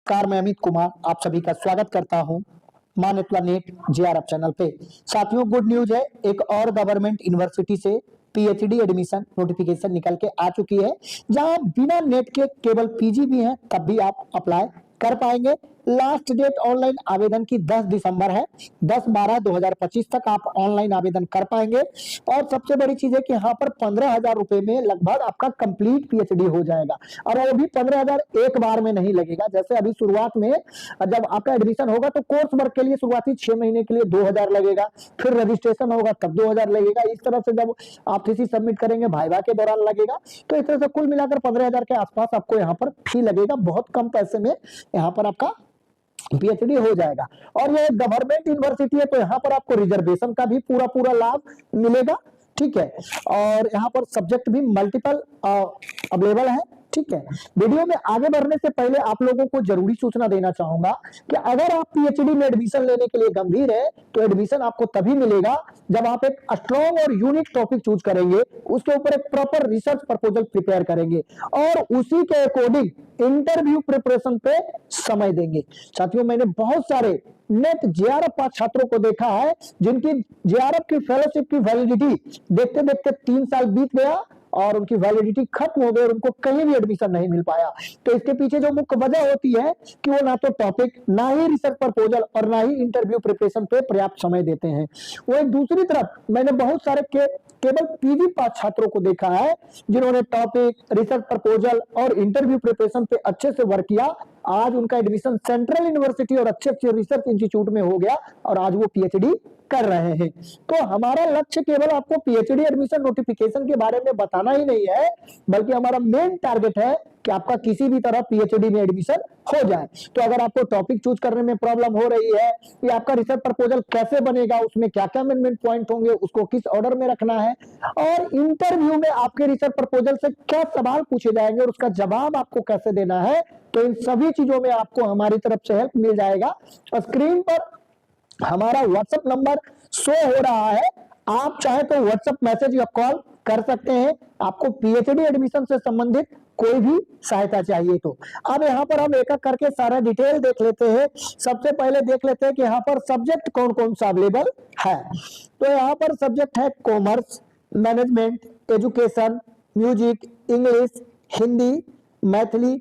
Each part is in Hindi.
नमस्कार, मैं अमित कुमार आप सभी का स्वागत करता हूं मान्यता नेट जेआरएफ चैनल पे। साथियों, गुड न्यूज है, एक और गवर्नमेंट यूनिवर्सिटी से पीएचडी एडमिशन नोटिफिकेशन निकल के आ चुकी है, जहां बिना नेट के केवल पीजी भी है तब भी आप अप्लाई कर पाएंगे। लास्ट डेट ऑनलाइन आवेदन की 10 दिसंबर है। 10/12/2025 तक आप ऑनलाइन आवेदन कर पाएंगे। और सबसे बड़ी चीज है कि यहाँ पर 15,000 रुपए में लगभग आपका कंप्लीट पीएचडी हो जाएगा। और वो भी 15,000 एक बार में नहीं लगेगा। जैसे अभी शुरुआत में जब आपका एडमिशन होगा तो कोर्स वर्क के लिए शुरुआती 6 महीने के लिए 2,000 लगेगा, फिर रजिस्ट्रेशन होगा तब 2,000 लगेगा। इस तरह से जब आप थीसिस सबमिट करेंगे वाइवा के दौरान लगेगा। तो इस तरह से कुल मिलाकर 15,000 के आसपास आपको यहाँ पर फी लगेगा। बहुत कम पैसे में यहाँ पर आपका पीएचडी हो जाएगा। और ये गवर्नमेंट यूनिवर्सिटी है तो यहाँ पर आपको रिजर्वेशन का भी पूरा लाभ मिलेगा। ठीक है, और यहाँ पर सब्जेक्ट भी मल्टीपल अवेलेबल है। ठीक है, वीडियो में आगे बढ़ने से पहले आप लोगों को जरूरी सूचना देना चाहूंगा कि अगर आप पीएचडी में एडमिशन लेने के लिए गंभीर है तो एडमिशन आपको तभी मिलेगा जब आप एक स्ट्रॉन्ग और यूनिक टॉपिक चूज करेंगे, उसके ऊपर एक प्रॉपर रिसर्च प्रपोजल प्रिपेयर करेंगे और उसी के अकॉर्डिंग इंटरव्यू प्रिपरेशन पे समय देंगे। साथियों, मैंने बहुत सारे नेट जेआरएफ पास छात्रों को देखा है जिनकी जेआरएफ की फेलोशिप की वैलिडिटी देखते देखते 3 साल बीत गया और उनकी वैलिडिटी खत्म हो गई और उनको कहीं भी एडमिशन नहीं मिल पाया। तो इसके पीछे जो मुख्य वजह होती है कि वो ना तो टॉपिक, ना ही रिसर्च प्रपोजल और ना ही इंटरव्यू प्रिपरेशन पे पर्याप्त समय देते हैं। वो एक दूसरी तरफ मैंने बहुत सारे केवल पीजी पास छात्रों को देखा है जिन्होंने टॉपिक, रिसर्च प्रपोजल और इंटरव्यू प्रिपरेशन पे अच्छे से वर्क किया। आज उनका एडमिशन सेंट्रल यूनिवर्सिटी और अच्छे अच्छे रिसर्च इंस्टीट्यूट में हो गया और आज वो पीएचडी कर रहे हैं। तो हमारा लक्ष्य केवल आपको पीएचडी एडमिशन नोटिफिकेशन के बारे में बताना ही नहीं है, बल्कि हमारा मेन टारगेट है कि आपका किसी भी तरह पीएचडी में एडमिशन हो जाए। तो अगर आपको टॉपिक चूज करने में प्रॉब्लम हो रही है या आपका रिसर्च प्रपोजल कैसे बनेगा, उसमें क्या क्या अमेंडमेंट पॉइंट होंगे, उसको किस ऑर्डर में रखना है, और इंटरव्यू में आपके रिसर्च प्रपोजल से क्या सवाल पूछे जाएंगे और उसका जवाब आपको कैसे देना है, तो इन सभी चीजों में आपको हमारी तरफ से हेल्प मिल जाएगा। स्क्रीन पर हमारा व्हाट्सएप नंबर शो हो रहा है, आप चाहे तो व्हाट्सएप मैसेज या कॉल कर सकते हैं। आपको पीएचडी एडमिशन से संबंधित कोई भी सहायता चाहिए तो। अब यहाँ पर हम एक एक करके सारा डिटेल देख लेते हैं। सबसे पहले देख लेते हैं कि यहाँ पर सब्जेक्ट कौन कौन सा अवेलेबल है। तो यहाँ पर सब्जेक्ट है commerce, management, education, music, English, Hindi, Maithili,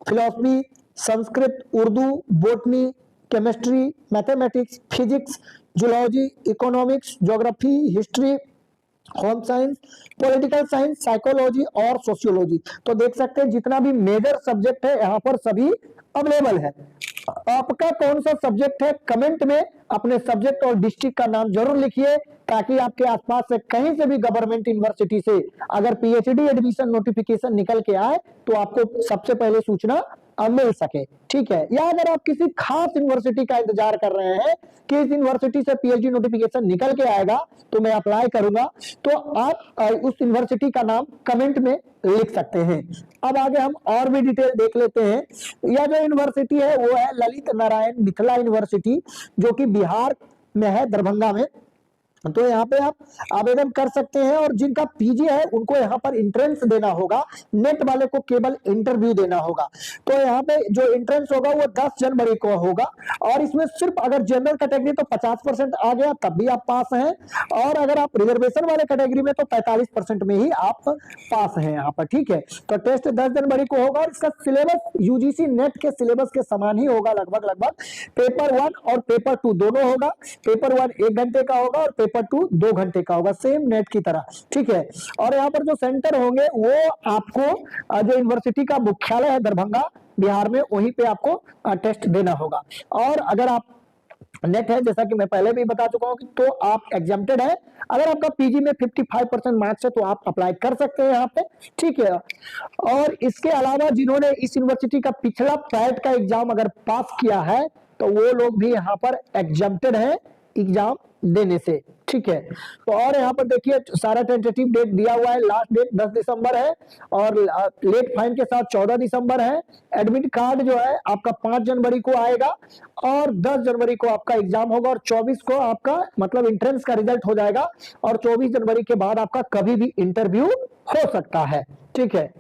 philosophy, Sanskrit, Urdu, botany, chemistry, mathematics, physics, zoology, economics, geography, history, home science, political science, psychology और सोशियोलॉजी। तो देख सकते हैं जितना भी मेजर सब्जेक्ट है यहाँ पर सभी अवेलेबल है। आपका कौन सा सब्जेक्ट है, कमेंट में अपने सब्जेक्ट और डिस्ट्रिक्ट का नाम जरूर लिखिए, ताकि आपके आसपास से कहीं से भी गवर्नमेंट यूनिवर्सिटी से अगर पीएचडी एडमिशन नोटिफिकेशन निकल के आए तो आपको सबसे पहले सूचना मिल सके। ठीक है, या अगर आप किसी खास यूनिवर्सिटी का इंतजार कर रहे हैं कि इस यूनिवर्सिटी से पीएचडी नोटिफिकेशन निकल के आएगा तो मैं अप्लाई करूंगा, तो आप उस यूनिवर्सिटी का नाम कमेंट में लिख सकते हैं। अब आगे हम और भी डिटेल देख लेते हैं। यह जो यूनिवर्सिटी है वो है ललित नारायण मिथिला यूनिवर्सिटी, जो कि बिहार में है, दरभंगा में। तो यहाँ पे आप आवेदन कर सकते हैं और जिनका पीजी है उनको यहाँ पर एंट्रेंस देना होगा, नेट वाले को केवल इंटरव्यू देना होगा। तो यहाँ पे जो एंट्रेंस होगा वो 10 जनवरी को होगा और इसमें सिर्फ अगर जनरल कैटेगरी तो 50% आ गया तब भी आप पास हैं, और अगर आप रिजर्वेशन वाले कैटेगरी में तो 45% में ही आप पास हैं यहाँ पर। ठीक है, तो टेस्ट 10 जनवरी को होगा और इसका सिलेबस यूजीसी नेट के सिलेबस के समान ही होगा लगभग। पेपर 1 और पेपर 2 दोनों होगा। पेपर 1 1 घंटे का होगा और पेपर 2 2 घंटे का होगा, सेम नेट की तरह। ठीक है, और यहाँ पर जो सेंटर होंगे वो आपको जो यूनिवर्सिटी का मुख्यालय है दरभंगा बिहार में, वहीं पे आपको टेस्ट देना होगा। और अगर आप नेट है, जैसा कि मैं पहले भी बता चुका हूं कि तो आप एग्जाम्प्टेड है। अगर आपका पीजी में 55% मार्क्स है तो आप अप्लाई कर सकते हैं यहाँ पे। ठीक है, और इसके अलावा जिन्होंने इस यूनिवर्सिटी का पिछला पैट का एग्जाम अगर पास किया है तो वो लोग भी यहाँ पर एग्जाम्प्टेड है एग्जाम देने से। ठीक है, तो और यहाँ पर देखिए सारा टेंटेटिव डेट दिया हुआ है। लास्ट डेट 10 दिसंबर है और लेट फाइन के साथ 14 दिसंबर है। एडमिट कार्ड जो है आपका 5 जनवरी को आएगा और 10 जनवरी को आपका एग्जाम होगा और 24 को आपका मतलब एंट्रेंस का रिजल्ट हो जाएगा और 24 जनवरी के बाद आपका कभी भी इंटरव्यू हो सकता है। ठीक है,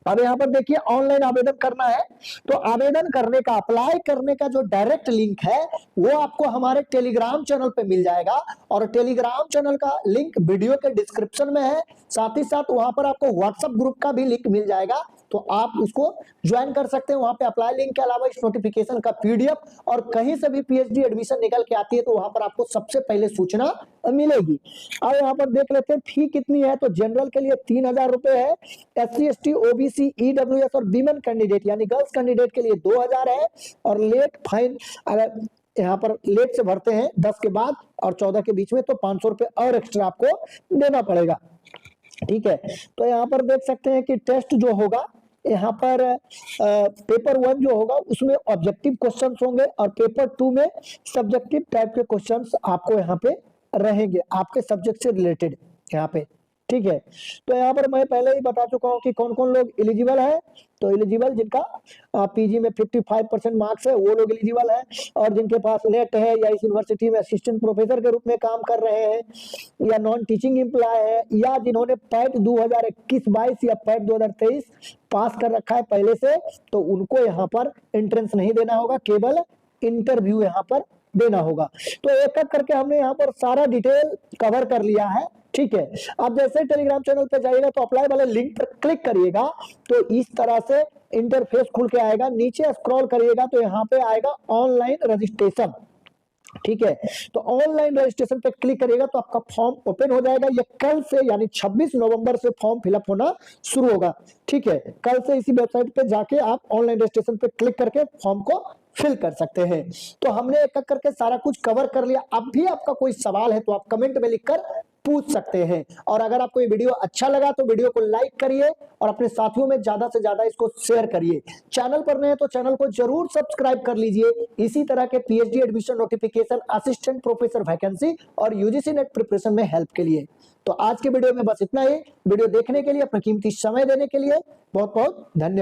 अब यहाँ पर देखिए ऑनलाइन आवेदन करना है, तो आवेदन करने का, अप्लाई करने का जो डायरेक्ट लिंक है वो आपको हमारे टेलीग्राम चैनल पे मिल जाएगा, और टेलीग्राम चैनल का लिंक वीडियो के डिस्क्रिप्शन में है। साथ ही साथ वहां पर आपको व्हाट्सएप ग्रुप का भी लिंक मिल जाएगा, तो आप उसको ज्वाइन कर सकते हैं। वहां पे अप्लाई लिंक के अलावा इस नोटिफिकेशन का पीडीएफ और कहीं से भी पीएचडी एडमिशन निकल के आती है तो वहां पर आपको सबसे पहले सूचना मिलेगी। अब यहाँ पर देख लेते हैं फी कितनी है, तो जनरल के लिए 3000 रुपए है, SC ST OBC EWS और वीमेन कैंडिडेट यानी गर्ल्स कैंडिडेट के लिए 2000 है, और लेट फाइन अगर यहाँ पर लेट से भरते हैं 10 के बाद और 14 के बीच में तो 500 रुपए और एक्स्ट्रा आपको देना पड़ेगा। ठीक है, तो यहाँ पर देख सकते हैं कि टेस्ट जो होगा यहाँ पर पेपर 1 जो होगा उसमें ऑब्जेक्टिव क्वेश्चंस होंगे, और पेपर 2 में सब्जेक्टिव टाइप के क्वेश्चंस आपको यहाँ पे रहेंगे आपके सब्जेक्ट से रिलेटेड यहाँ पे। ठीक है, तो यहाँ पर मैं पहले ही बता चुका हूँ कि कौन कौन लोग एलिजिबल है। तो एलिजिबल जिनका पीजी में 55% मार्क्स है वो लोग एलिजिबल है, और जिनके पास नेट है या इस यूनिवर्सिटी में असिस्टेंट प्रोफेसर के रूप में काम कर रहे हैं, या नॉन टीचिंग एम्प्लॉय है, या जिन्होंने पैट 2021-22 या पैट 2023 पास कर रखा है पहले से, तो उनको यहाँ पर एंट्रेंस नहीं देना होगा, केवल इंटरव्यू यहाँ पर देना होगा। तो एक एक करके हमने यहाँ पर सारा डिटेल कवर कर लिया है। ठीक है, आप जैसे टेलीग्राम चैनल पे जाइएगा तो अप्लाई वाले लिंक पर क्लिक करिएगा तो इस तरह से इंटरफेस खुल के आएगा। नीचे स्क्रॉल करिएगा तो यहाँ पे आएगा ऑनलाइन रजिस्ट्रेशन। ठीक है, तो ऑनलाइन रजिस्ट्रेशन पे क्लिक करिएगा तो आपका फॉर्म ओपन हो जाएगा। ये कल से यानी 26 नवंबर से फॉर्म फिलअप होना शुरू होगा। ठीक है, कल से इसी वेबसाइट पे जाके आप ऑनलाइन रजिस्ट्रेशन पे क्लिक करके फॉर्म को फिल कर सकते हैं। तो हमने एक एक करके सारा कुछ कवर कर लिया। अब भी आपका कोई सवाल है तो आप कमेंट में लिखकर पूछ सकते हैं, और अगर आपको ये वीडियो अच्छा लगा तो वीडियो को लाइक करिए और अपने साथियों में ज्यादा से ज्यादा इसको शेयर करिए। चैनल पर नए हैं तो चैनल को जरूर सब्सक्राइब कर लीजिए इसी तरह के PhD admission notification, assistant professor vacancy और यूजीसी नेट प्रिपरेशन में हेल्प के लिए। तो आज के वीडियो में बस इतना ही। वीडियो देखने के लिए, अपना कीमती समय देने के लिए बहुत बहुत धन्यवाद।